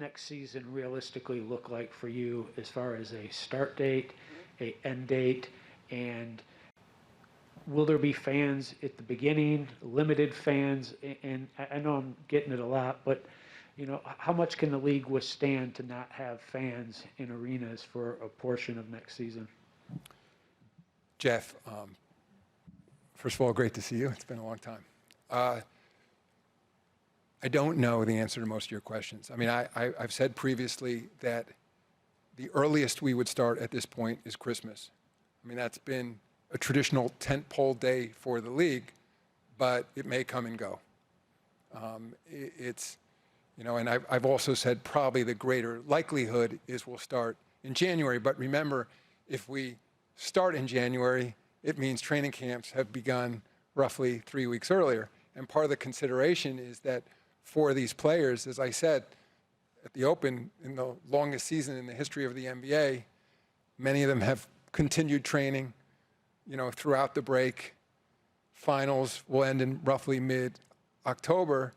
next season realistically look like for you as far as a start date, a end date, and will there be fans at the beginning, limited fans? And I know I'm getting it a lot, but how much can the league withstand to not have fans in arenas for a portion of next season? Jeff, first of all, great to see you. It's been a long time. I don't know the answer to most of your questions. I mean, I've said previously that the earliest we would start at this point is Christmas. I mean, that's been a traditional tentpole day for the league, but it may come and go. And I've also said probably the greater likelihood is we'll start in January. But remember, if we start in January, it means training camps have begun roughly 3 weeks earlier. And part of the consideration is that for these players, as I said, at the Open, in the longest season in the history of the NBA, many of them have continued training, throughout the break. Finals will end in roughly mid-October,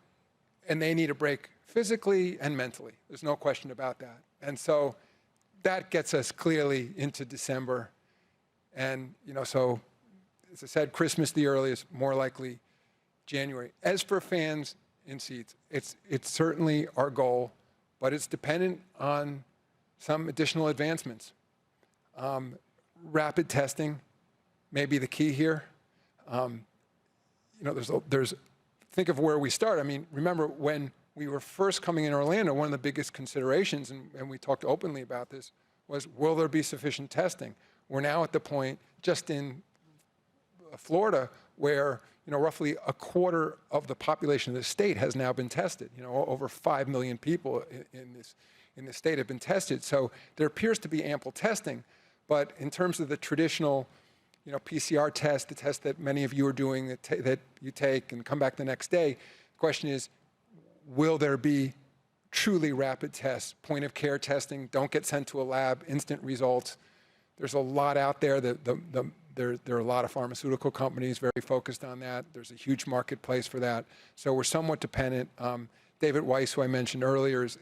and they need a break physically and mentally. There's no question about that. And so that gets us clearly into December. And, so as I said, Christmas the earliest, more likely January. As for fans in seats, it's certainly our goal, but it's dependent on some additional advancements. Rapid testing may be the key here. Think of where we start. I mean, remember when we were first coming in Orlando, one of the biggest considerations, and we talked openly about this, was will there be sufficient testing? We're now at the point, just in Florida, where roughly a quarter of the population of the state has now been tested. Over 5 million people in the state have been tested. So there appears to be ample testing, but in terms of the traditional, PCR test, the test that many of you are doing, that you take and come back the next day, the question is, will there be truly rapid tests, point of care testing, don't get sent to a lab, instant results? There's a lot out there. There are a lot of pharmaceutical companies very focused on that. There's a huge marketplace for that. So we're somewhat dependent. David Weiss, who I mentioned earlier, is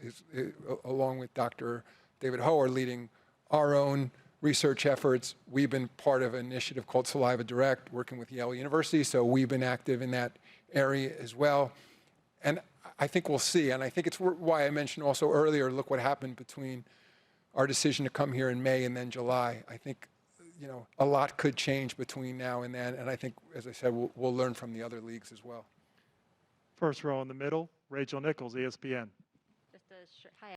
along with Dr. David Ho, are leading our own research efforts. We've been part of an initiative called Saliva Direct, working with Yale University. So we've been active in that area as well. And I think we'll see. And I think it's why I mentioned also earlier, look what happened between our decision to come here in May and then July. I think, a lot could change between now and then. And I think, as I said, we'll learn from the other leagues as well. First row in the middle, Rachel Nichols, ESPN. Hi.